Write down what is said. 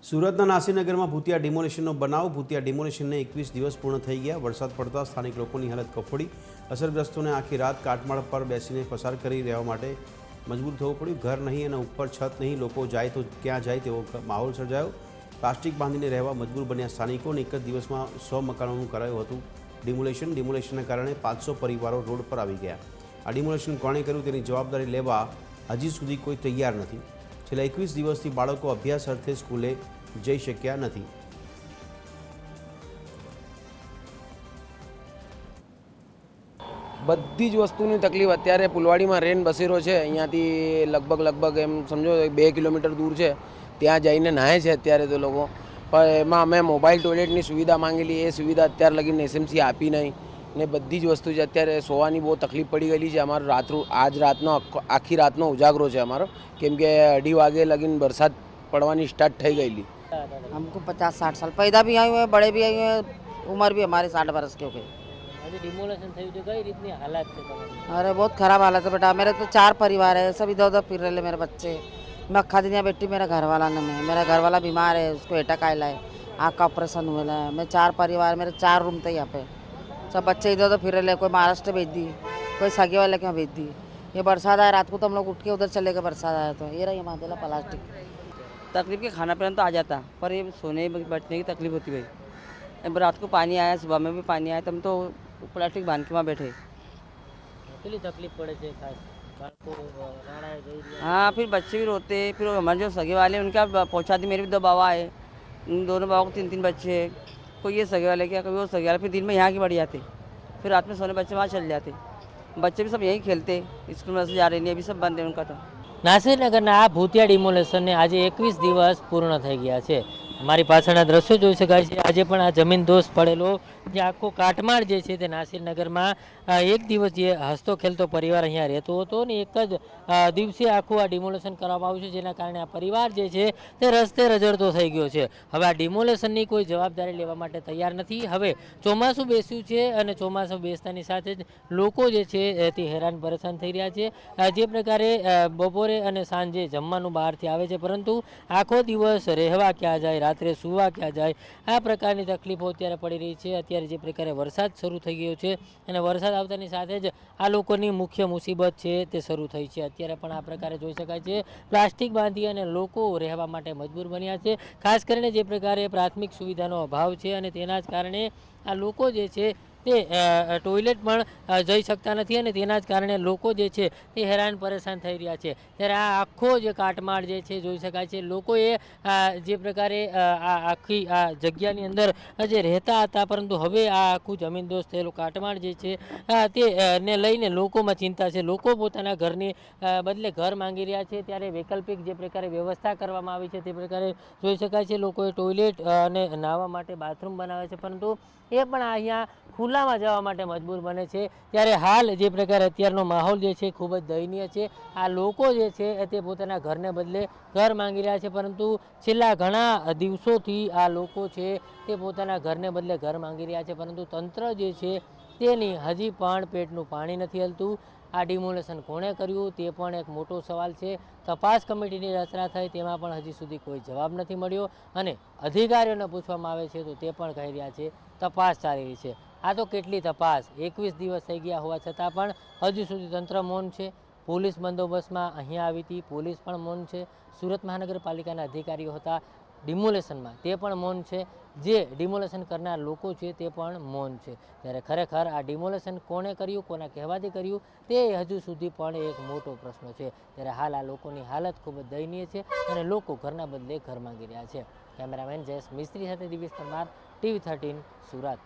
સુરતના નાસીનગરમાં ભૂતિયા ડિમોલિશનનો બનાવ. ભૂતિયા ડિમોલિશનને 21 દિવસ પૂર્ણ થઈ ગયા. વરસાદ પડતા સ્થાનિક લોકોની હાલત કફોડી. અસરગ્રસ્તોને આખી રાત કાટમાળ પર બેસીને પસાર કરી રહેવા માટે મજબૂર થવું પડ્યું. ઘર નહીં અને ઉપર છત નહીં, લોકો જાય તો ક્યાં જાય તેવો માહોલ સર્જાયો. પ્લાસ્ટિક બાંધીને રહેવા મજબૂર બન્યા સ્થાનિકોને. એક જ દિવસમાં 100 મકાનોનું કરાયું હતું ડિમોલિશનના કારણે 500 પરિવારો રોડ પર આવી ગયા. આ ડિમોલિશન કોણે કર્યું તેની જવાબદારી લેવા હજી સુધી કોઈ તૈયાર નથી. છેલ્લા 21 દિવસથી બાળકો અભ્યાસ અર્થે સ્કૂલે જઈ શક્યા નથી. બધી જ વસ્તુની તકલીફ અત્યારે ફુલવાડીમાં રેન બસેરો છે. અહીંયાથી લગભગ એમ સમજો 2 કિલોમીટર દૂર છે. ત્યાં જઈને નાહે છે અત્યારે તો લોકો. પણ એમાં અમે મોબાઈલ ટોયલેટની સુવિધા માંગેલી, એ સુવિધા અત્યારે લગીને એસએમસી આપી નહીં ને બધી જ વસ્તુ છે. અત્યારે સોવાની બહુ તકલીફ પડી ગયેલી છે. અમારો આજ રાતનો આખી રાતનો ઉજાગરો છે અમારો, કેમ કે 2:30 વાગે લગીને વરસાદ પડવાની સ્ટાર્ટ થઈ ગયેલી. हमको 50-60 साल पैदा भी आए हुए हैं, बड़े भी आए हुए हैं, उम्र भी हमारे 60 बरस के हो गए. अभी डिमोलेशन थी जो कई रीतनी हालत है तुम्हारी? अरे बहुत खराब हालत है बेटा. मेरे तो 4 परिवार है, सब इधर उधर फिर रहे. मेरे बच्चे, मैं अक्खा दिन बैठी, मेरा घर वाला ने में मेरा घर वाला बीमार है, उसको एटक आया है, आँख का ऑपरेशन हुआ है. मैं 4 परिवार, मेरे 4 रूम थे यहाँ पे. सब बच्चे इधर उधर फिर रहे. कोई महाराष्ट्र भेज दी, कोई सगे वाले के भेज दी. ये बरसात आया रात को तो हम लोग उठ के उधर चले गए. बरसात आया तो ये रही मादेला प्लास्टिक. तकलीफ के खाना पीना तो आ जाता, पर ये सोने बैठने की तकलीफ होती भाई. अब रात को पानी आया, सुबह में भी पानी आया, तब तो प्लास्टिक बांध के वहाँ बैठे. કેટલી તકલીફ પડે છે ખાસ બાળકો રાણાએ ગઈ રહ્યા? हाँ, फिर बच्चे भी रोते, फिर हमारे जो सगे वाले हैं उनका पहुँचा दी. मेरे भी 2 बाबा है, उन दोनों बाबा को 3-3 बच्चे हैं. कोई ये सगे वाले क्या, कभी वो सगे वाले. फिर दिन में यहाँ के बढ़ जाते, फिर रात में सोने बच्चे वहाँ चल जाते. बच्चे भी सब यहीं खेलते, स्कूल में से जा रहे नहीं, अभी सब बंद है उनका. तो નાસિરનગરના આ ભૂતિયા ડિમોલેશનને આજે 21 દિવસ પૂર્ણ થઈ ગયા છે. અમારી પાછળના દ્રશ્યો જોઈ શકાય છે. આજે પણ આ જમીન દોષ પડેલો જે આખો કાટમાળ જે છે તે નાસિરનગરમાં એક દિવસ જે હસતો ખેલતો પરિવાર અહીંયા રહેતો હતો ને એક જ દિવસે આખું આ ડિમોલેશન કરવામાં આવ્યું છે, જેના કારણે આ પરિવાર જે છે તે રસ્તે રજડતો થઈ ગયો છે. હવે આ ડિમોલેશનની કોઈ જવાબદારી લેવા માટે તૈયાર નથી. હવે ચોમાસું બેસ્યું છે અને ચોમાસું બેસતાની સાથે જ લોકો જે છે તે હેરાન પરેશાન થઈ રહ્યા છે. જે પ્રકારે બપોરે અને સાંજે જમવાનું બહારથી આવે છે, પરંતુ આખો દિવસ રહેવા ક્યાં જાય, રાત્રે સુવા ક્યાં જાય, આ પ્રકારની તકલીફો અત્યારે પડી રહી છે. અત્યારે જે પ્રકારે વરસાદ શરૂ થઈ ગયો છે અને વરસાદ આવતાની સાથે જ આ લોકોની મુખ્ય મુસીબત છે તે શરૂ થઈ છે. અત્યારે પણ આ પ્રકારે જોઈ શકાય છે પ્લાસ્ટિક બાંધી અને લોકો રહેવા માટે મજબૂર બન્યા છે. ખાસ કરીને જે પ્રકારે પ્રાથમિક સુવિધાનો અભાવ છે અને તેના જ કારણે આ લોકો જે છે તે ટોયલેટ પણ જઈ શકતા નથી અને તેના જ કારણે લોકો જે છે તે હેરાન પરેશાન થઈ રહ્યા છે. ત્યારે આ આખો જે કાટમાળ જે છે જોઈ શકાય છે. લોકોએ જે પ્રકારે આ આખી આ જગ્યાની અંદર જે રહેતા હતા, પરંતુ હવે આ આખું જમીનદોષ થયેલું કાટમાળ જે છે તેને લઈને લોકોમાં ચિંતા છે. લોકો પોતાના ઘરની બદલે ઘર માંગી રહ્યા છે. ત્યારે વૈકલ્પિક જે પ્રકારે વ્યવસ્થા કરવામાં આવી છે તે પ્રકારે જોઈ શકાય છે. લોકોએ ટોયલેટ અને નાહવા માટે બાથરૂમ બનાવે છે, પરંતુ એ પણ અહીંયા ખુલ્લામાં જવા માટે મજબૂર બને છે. ત્યારે હાલ જે પ્રકારે અત્યારનો માહોલ જે છે ખૂબ જ દયનીય છે. આ લોકો જે છે તે પોતાના ઘરને બદલે ઘર માંગી રહ્યા છે, પરંતુ છેલ્લા ઘણા દિવસોથી આ લોકો છે તે પોતાના ઘરને બદલે ઘર માંગી રહ્યા છે, પરંતુ તંત્ર જે છે તેની હજી પણ પેટનું પાણી નથી હલતું. આ ડિમોલેશન કોણે કર્યું તે પણ એક મોટો સવાલ છે. તપાસ કમિટીની રચના થઈ, તેમાં પણ હજી સુધી કોઈ જવાબ નથી મળ્યો અને અધિકારીઓને પૂછવામાં આવે છે તો તે પણ કહી રહ્યા છે તપાસ ચાલી રહી છે. આ તો કેટલી તપાસ! 21 દિવસ થઈ ગયા હોવા છતાં પણ હજુ સુધી તંત્ર મૌન છે. પોલીસ બંદોબસ્તમાં અહીંયા આવી હતી, પોલીસ પણ મૌન છે. સુરત મહાનગરપાલિકાના અધિકારીઓ હતા ડિમોલેશનમાં, તે પણ મૌન છે. જે ડિમોલેશન કરનાર લોકો છે તે પણ મૌન છે. ત્યારે ખરેખર આ ડિમોલેશન કોણે કર્યું, કોના કહેવાથી કર્યું, તે હજુ સુધી પણ એક મોટો પ્રશ્ન છે. ત્યારે હાલ આ લોકોની હાલત ખૂબ જ દયનીય છે અને લોકો ઘરના બદલે ઘર માંગી રહ્યા છે. કેમેરામેન જયેશ મિસ્ત્રી સાથે દિવ્યેશ પરમાર, TV 13 સુરત.